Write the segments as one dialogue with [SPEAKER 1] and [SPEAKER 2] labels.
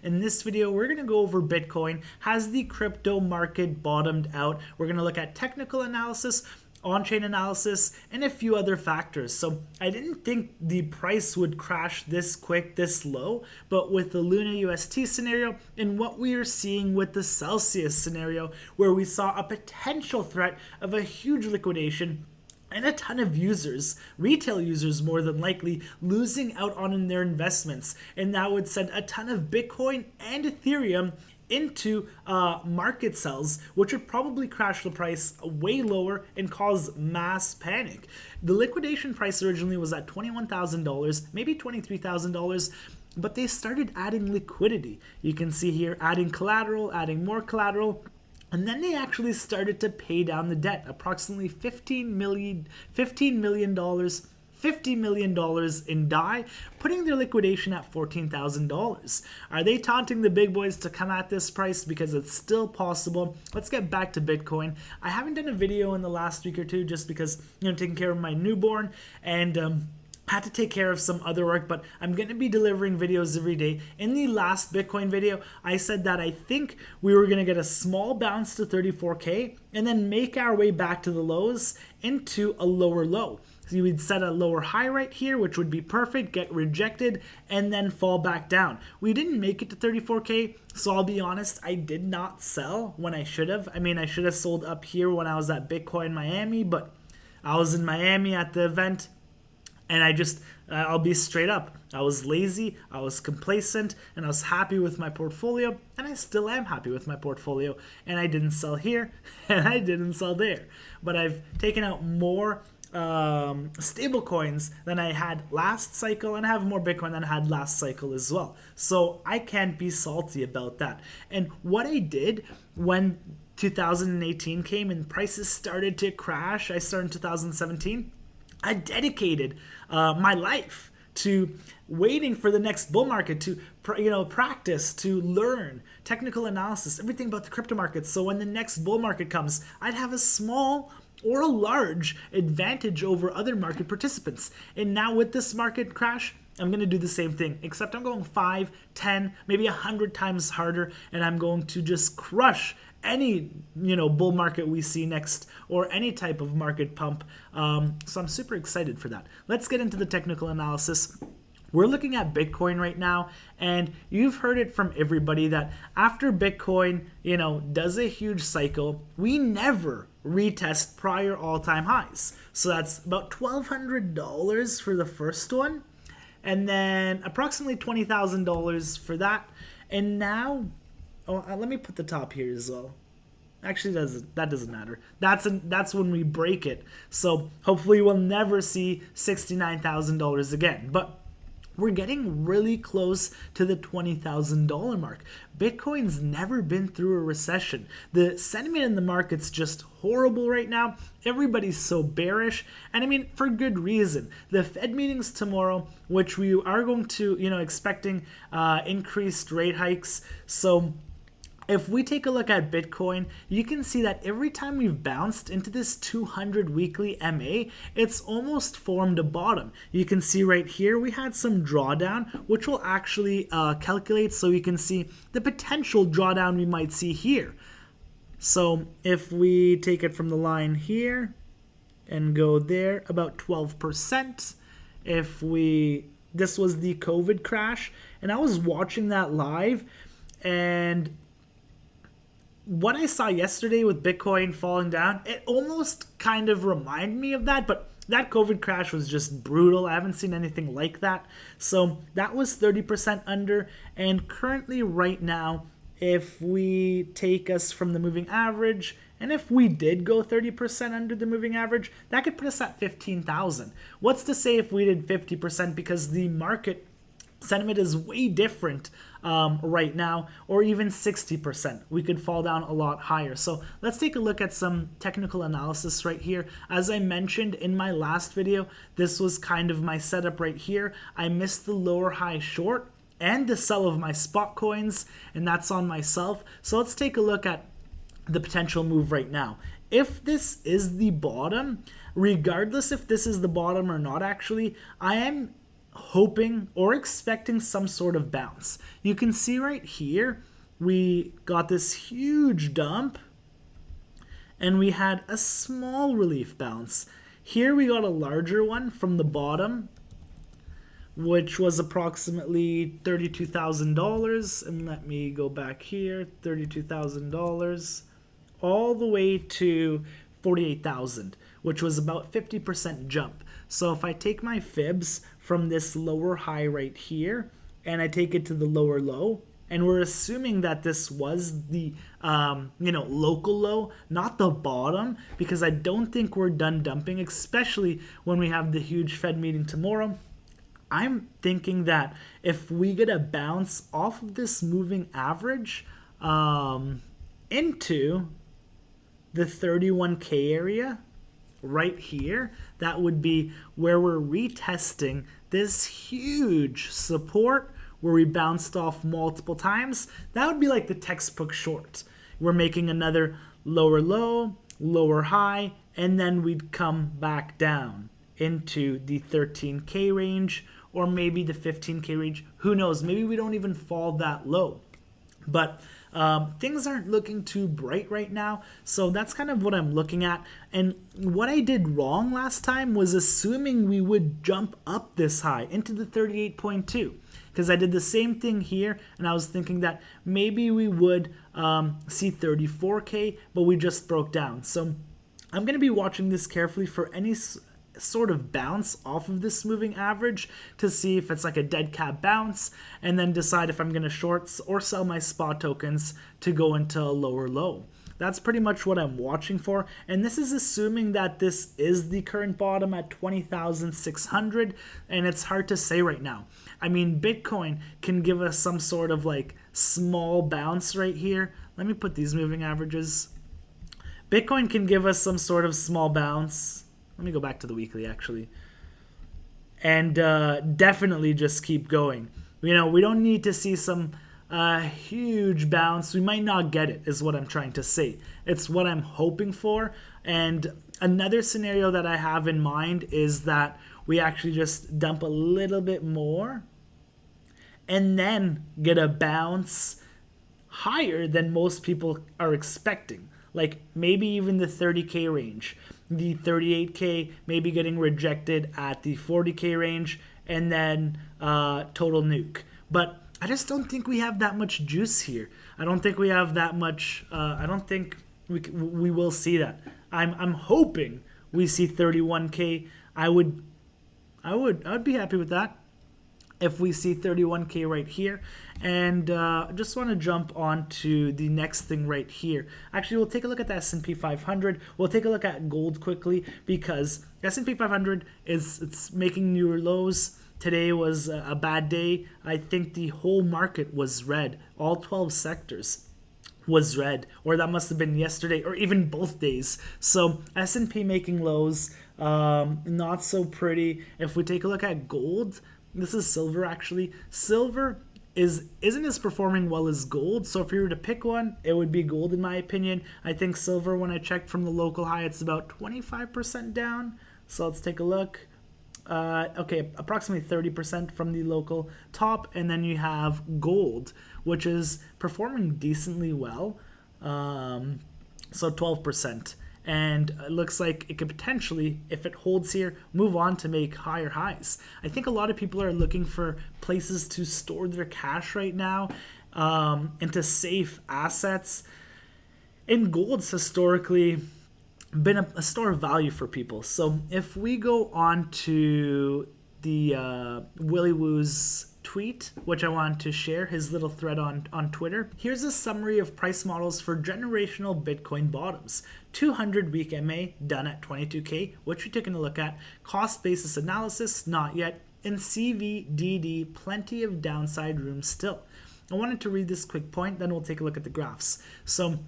[SPEAKER 1] In this video, we're going to go over Bitcoin. Has the crypto market bottomed out? We're going to look at technical analysis, on-chain analysis, and a few other factors. So I didn't think the price would crash this quick, this low, but with the Luna UST scenario and what we are seeing with the Celsius scenario, where we saw a potential threat of a huge liquidation and a ton of users, retail users more than likely, losing out on their investments. And that would send a ton of Bitcoin and Ethereum into market sells, which would probably crash the price way lower and cause mass panic. The liquidation price originally was at $21,000, maybe $23,000, but they started adding liquidity. You can see here adding collateral, adding more collateral. And then they actually started to pay down the debt, approximately $50 million in DAI, putting their liquidation at $14,000. Are they taunting the big boys to come at this price? Because it's still possible. Let's get back to Bitcoin. I haven't done a video in the last week or two just because, taking care of my newborn and had to take care of some other work, but I'm going to be delivering videos every day. In the last Bitcoin video, I said that I think we were going to get a small bounce to 34K and then make our way back to the lows into a lower low. So you would set a lower high right here, which would be perfect, get rejected, and then fall back down. We didn't make it to 34K, so I'll be honest, I did not sell when I should have. I should have sold up here when I was at Bitcoin Miami, but I was in Miami at the event. And I'll be straight up. I was lazy, I was complacent, and I was happy with my portfolio, and I still am happy with my portfolio. And I didn't sell here, and I didn't sell there. But I've taken out more stable coins than I had last cycle, and I have more Bitcoin than I had last cycle as well. So I can't be salty about that. And what I did when 2018 came and prices started to crash, I started in 2017, I dedicated my life to waiting for the next bull market to practice, to learn technical analysis, everything about the crypto markets. So when the next bull market comes, I'd have a small or a large advantage over other market participants. And now with this market crash, I'm going to do the same thing, except I'm going 5, 10, maybe 100 times harder, and I'm going to just crush any bull market we see next, or any type of market pump. So I'm super excited for that. Let's get into the technical analysis. We're looking at Bitcoin right now, and you've heard it from everybody that after Bitcoin, does a huge cycle, we never retest prior all-time highs. So that's about $1,200 for the first one, and then approximately $20,000 for that. And now, let me put the top here as well. Actually, that doesn't matter. That's when we break it. So hopefully we'll never see $69,000 again. But we're getting really close to the $20,000 mark. Bitcoin's never been through a recession. The sentiment in the market's just horrible right now. Everybody's so bearish, and for good reason. The Fed meeting's tomorrow, which we are going to, expecting increased rate hikes. So if we take a look at Bitcoin, you can see that every time we've bounced into this 200 weekly MA, it's almost formed a bottom. You can see right here, we had some drawdown, which will actually calculate so you can see the potential drawdown we might see here. So if we take it from the line here and go there, about 12%. This was the COVID crash, and I was watching that live, and what I saw yesterday with Bitcoin falling down, it almost kind of reminded me of that, but that COVID crash was just brutal. I haven't seen anything like that. So that was 30% under, and currently right now, if we take us from the moving average, and if we did go 30% under the moving average, that could put us at 15,000. What's to say if we did 50%, because the market sentiment is way different right now, or even 60%. We could fall down a lot higher. So let's take a look at some technical analysis right here. As I mentioned in my last video, this was kind of my setup right here. I missed the lower high short and the sell of my spot coins, and that's on myself. So let's take a look at the potential move right now. If this is the bottom, regardless if this is the bottom or not, actually, I am hoping or expecting some sort of bounce. You can see right here, we got this huge dump and we had a small relief bounce. Here we got a larger one from the bottom, which was approximately $32,000. And let me go back here, $32,000 all the way to 48,000, which was about 50% jump. So if I take my fibs from this lower high right here and I take it to the lower low, and we're assuming that this was the local low, not the bottom, because I don't think we're done dumping, especially when we have the huge Fed meeting tomorrow. I'm thinking that if we get a bounce off of this moving average into the 31K area right here, that would be where we're retesting this huge support where we bounced off multiple times. That would be like the textbook short. We're making another lower low, lower high, and then we'd come back down into the 13K range or maybe the 15K range. Who knows? Maybe we don't even fall that low. But things aren't looking too bright right now. So that's kind of what I'm looking at. And what I did wrong last time was assuming we would jump up this high into the 38.2. Because I did the same thing here, and I was thinking that maybe we would see 34K, but we just broke down. So I'm going to be watching this carefully for any sort of bounce off of this moving average to see if it's like a dead cat bounce, and then decide if I'm going to short or sell my spot tokens to go into a lower low. That's pretty much what I'm watching for. And this is assuming that this is the current bottom at 20,600. And it's hard to say right now. I mean, Bitcoin can give us some sort of like small bounce right here. Let me put these moving averages. Bitcoin can give us some sort of small bounce. Let me go back to the weekly actually. And definitely just keep going. We don't need to see some huge bounce. We might not get it, is what I'm trying to say. It's what I'm hoping for. And another scenario that I have in mind is that we actually just dump a little bit more and then get a bounce higher than most people are expecting. Like maybe even the 30K range, the 38K maybe getting rejected at the 40K range, and then total nuke. But I just don't think we have that much juice here. I don't think we have that much. I don't think we will see that. I'm hoping we see 31K. I would be happy with that if we see 31K right here. And just want to jump on to the next thing right here. Actually, we'll take a look at the S&P 500. We'll take a look at gold quickly because S&P 500 it's making newer lows. Today was a bad day. I think the whole market was red. All 12 sectors was red, or that must have been yesterday or even both days. So S&P making lows, not so pretty. If we take a look at gold, this is silver actually. Silver isn't as performing well as gold. So if you were to pick one, it would be gold in my opinion. I think silver, when I checked from the local high, it's about 25% down. So let's take a look. Okay, approximately 30% from the local top, and then you have gold, which is performing decently well, so 12%. And it looks like it could potentially, if it holds here, move on to make higher highs. I think a lot of people are looking for places to store their cash right now, into safe assets. And gold's historically been a store of value for people. So if we go on to the Willy Woo's tweet, which I want to share, his little thread on Twitter. Here's a summary of price models for generational Bitcoin bottoms. 200-week MA done at 22K, which we're taking a look at. Cost basis analysis, not yet. And CVDD, plenty of downside room still. I wanted to read this quick point, then we'll take a look at the graphs. So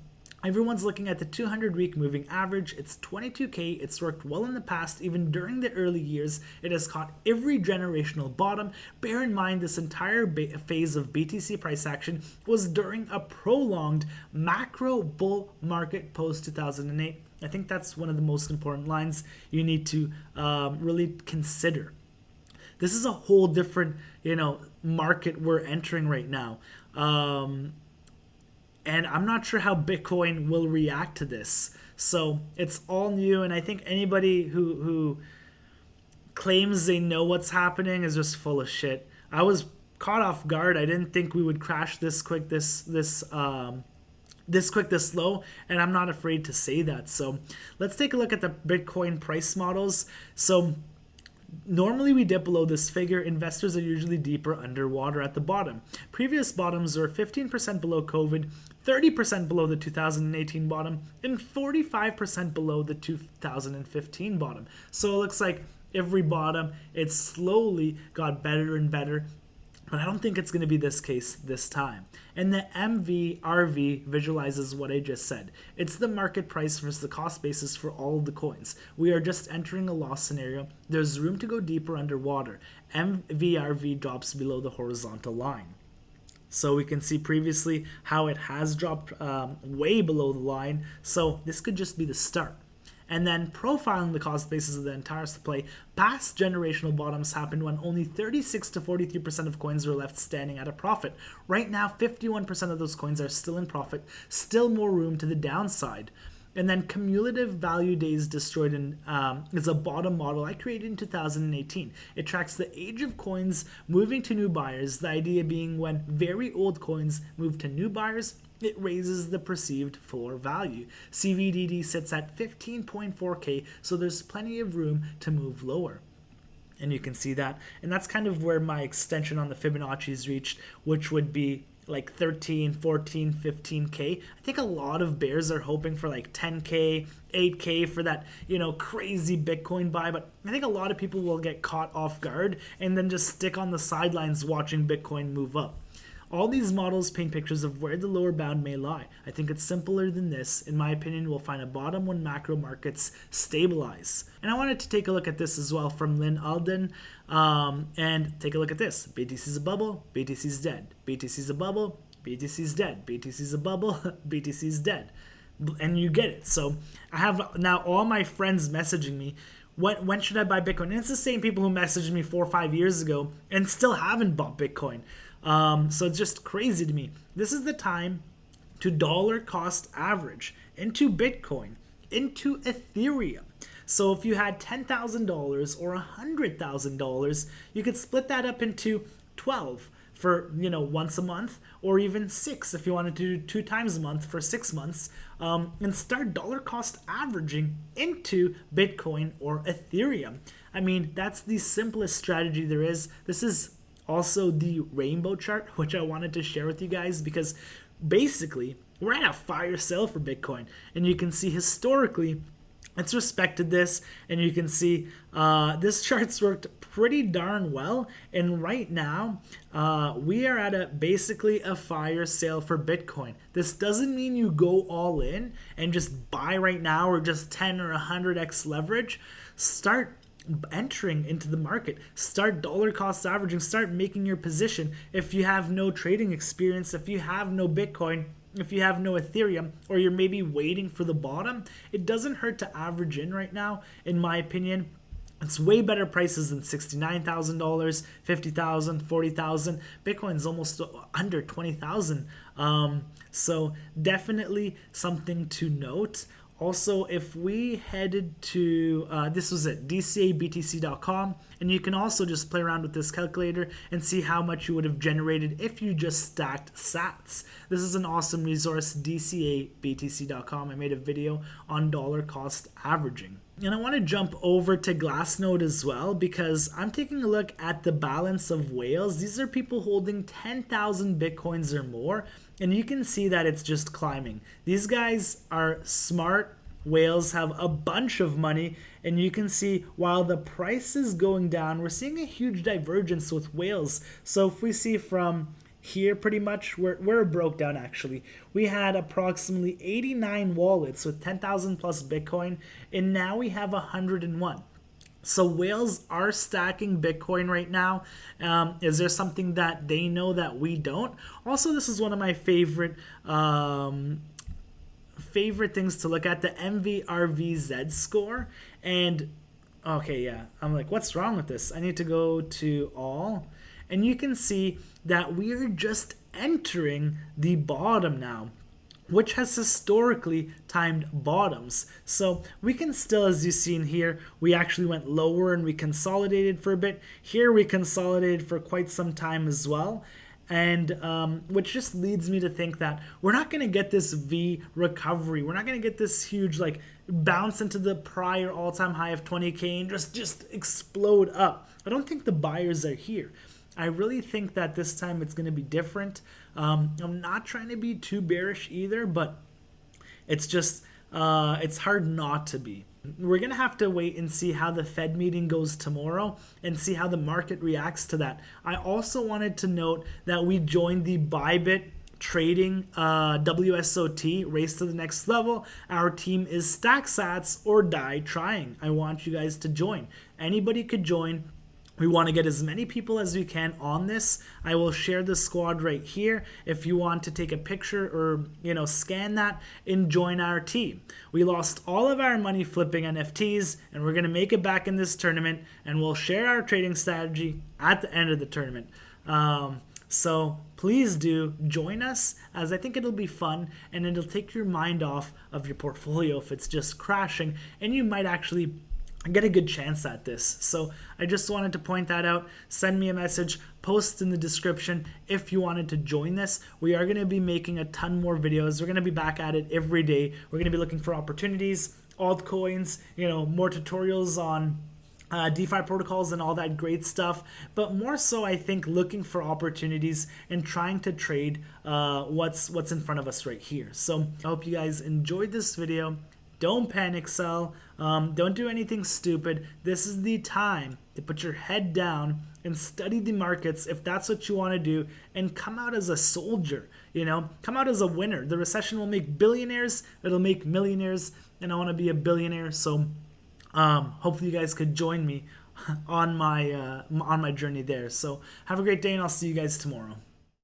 [SPEAKER 1] everyone's looking at the 200-week moving average. It's 22K. It's worked well in the past. Even during the early years, it has caught every generational bottom. Bear in mind, this entire phase of BTC price action was during a prolonged macro bull market post-2008. I think that's one of the most important lines you need to really consider. This is a whole different, market we're entering right now. And I'm not sure how Bitcoin will react to this. So it's all new, and I think anybody who claims they know what's happening is just full of shit. I was caught off guard. I didn't think we would crash this quick, this low, and I'm not afraid to say that. So let's take a look at the Bitcoin price models. So normally we dip below this figure. Investors are usually deeper underwater at the bottom. Previous bottoms were 15% below COVID, 30% below the 2018 bottom, and 45% below the 2015 bottom. So it looks like every bottom, it slowly got better and better. But I don't think it's going to be this case this time. And the MVRV visualizes what I just said. It's the market price versus the cost basis for all of the coins. We are just entering a loss scenario. There's room to go deeper underwater. MVRV drops below the horizontal line. So we can see previously how it has dropped way below the line. So this could just be the start. And then profiling the cost basis of the entire supply, past generational bottoms happened when only 36 to 43% of coins were left standing at a profit. Right now, 51% of those coins are still in profit, still more room to the downside. And then cumulative value days destroyed is a bottom model I created in 2018. It tracks the age of coins moving to new buyers, the idea being when very old coins move to new buyers, it raises the perceived floor value. CVDD sits at 15.4K, so there's plenty of room to move lower. And you can see that. And that's kind of where my extension on the Fibonacci is reached, which would be like 13, 14, 15K. I think a lot of bears are hoping for like 10K, 8K for that, crazy Bitcoin buy. But I think a lot of people will get caught off guard and then just stick on the sidelines watching Bitcoin move up. All these models paint pictures of where the lower bound may lie. I think it's simpler than this. In my opinion, we'll find a bottom when macro markets stabilize. And I wanted to take a look at this as well from Lynn Alden. And take a look at this. BTC's a bubble, BTC's dead. BTC's a bubble, BTC's dead. BTC's a bubble, BTC's dead. And you get it. So I have now all my friends messaging me, when should I buy Bitcoin? And it's the same people who messaged me 4 or 5 years ago and still haven't bought Bitcoin. So it's just crazy to me. This is the time to dollar cost average into Bitcoin, into Ethereum. So if you had $10,000 or $100,000, you could split that up into 12 for once a month, or even 6 if you wanted to do 2 times a month for 6 months, and start dollar cost averaging into Bitcoin or Ethereum. I mean, that's the simplest strategy there is. This is also the rainbow chart, which I wanted to share with you guys, because basically we're at a fire sale for Bitcoin, and you can see historically it's respected this, and you can see this chart's worked pretty darn well. And right now we are at basically a fire sale for Bitcoin. This doesn't mean you go all in and just buy right now or just 10 or 100x leverage. Start entering into the market, start dollar cost averaging, start making your position. If you have no trading experience, if you have no Bitcoin, if you have no Ethereum, or you're maybe waiting for the bottom, it doesn't hurt to average in right now. In my opinion, it's way better prices than $69,000, $50,000, $40,000. Bitcoin's almost under $20,000. So definitely something to note. Also, if we headed to, this was it, DCABTCcom, and you can also just play around with this calculator and see how much you would have generated if you just stacked sats. This is an awesome resource, DCABTCcom. I made a video on dollar cost averaging. And I want to jump over to Glassnode as well, because I'm taking a look at the balance of whales. These are people holding 10,000 Bitcoins or more, and you can see that it's just climbing. These guys are smart whales, have a bunch of money, and you can see while the price is going down, we're seeing a huge divergence with whales. So if we see from here, pretty much where it broke down, actually, we had approximately 89 wallets with 10,000 plus Bitcoin, and now we have 101. So whales are stacking Bitcoin right now. Is there something that they know that we don't? Also, this is one of my favorite things to look at, the MVRVZ score. And Okay, yeah. I'm like, what's wrong with this? I need to go to all. And you can see that we are just entering the bottom now, which has historically timed bottoms. So we can still, as you've seen here, we actually went lower and we consolidated for a bit. Here we consolidated for quite some time as well. And which just leads me to think that we're not going to get this V recovery. We're not going to get this huge like bounce into the prior all-time high of 20K and just explode up. I don't think the buyers are here. I really think that this time it's going to be different. I'm not trying to be too bearish either, but it's just it's hard not to be. We're going to have to wait and see how the Fed meeting goes tomorrow and see how the market reacts to that. I also wanted to note that we joined the Bybit trading WSOT, race to the next level. Our team is stack sats or die trying. I want you guys to join. Anybody could join. We want to get as many people as we can on this. I will share the squad right here if you want to take a picture or scan that and join our team. We lost all of our money flipping NFTs and we're going to make it back in this tournament, and we'll share our trading strategy at the end of the tournament. So please do join us, as I think it'll be fun and it'll take your mind off of your portfolio if it's just crashing, and you might actually get a good chance at this. So I just wanted to point that out. Send me a message, post in the description if you wanted to join this. We are going to be making a ton more videos. We're going to be back at it every day. We're going to be looking for opportunities, altcoins, more tutorials on DeFi protocols and all that great stuff, but more so I think looking for opportunities and trying to trade what's in front of us right here. So I hope you guys enjoyed this video. Don't panic sell. Don't do anything stupid. This is the time to put your head down and study the markets if that's what you want to do, and come out as a soldier. Come out as a winner. The recession will make billionaires. It'll make millionaires, and I want to be a billionaire. So hopefully you guys could join me on my journey there. So have a great day, and I'll see you guys tomorrow.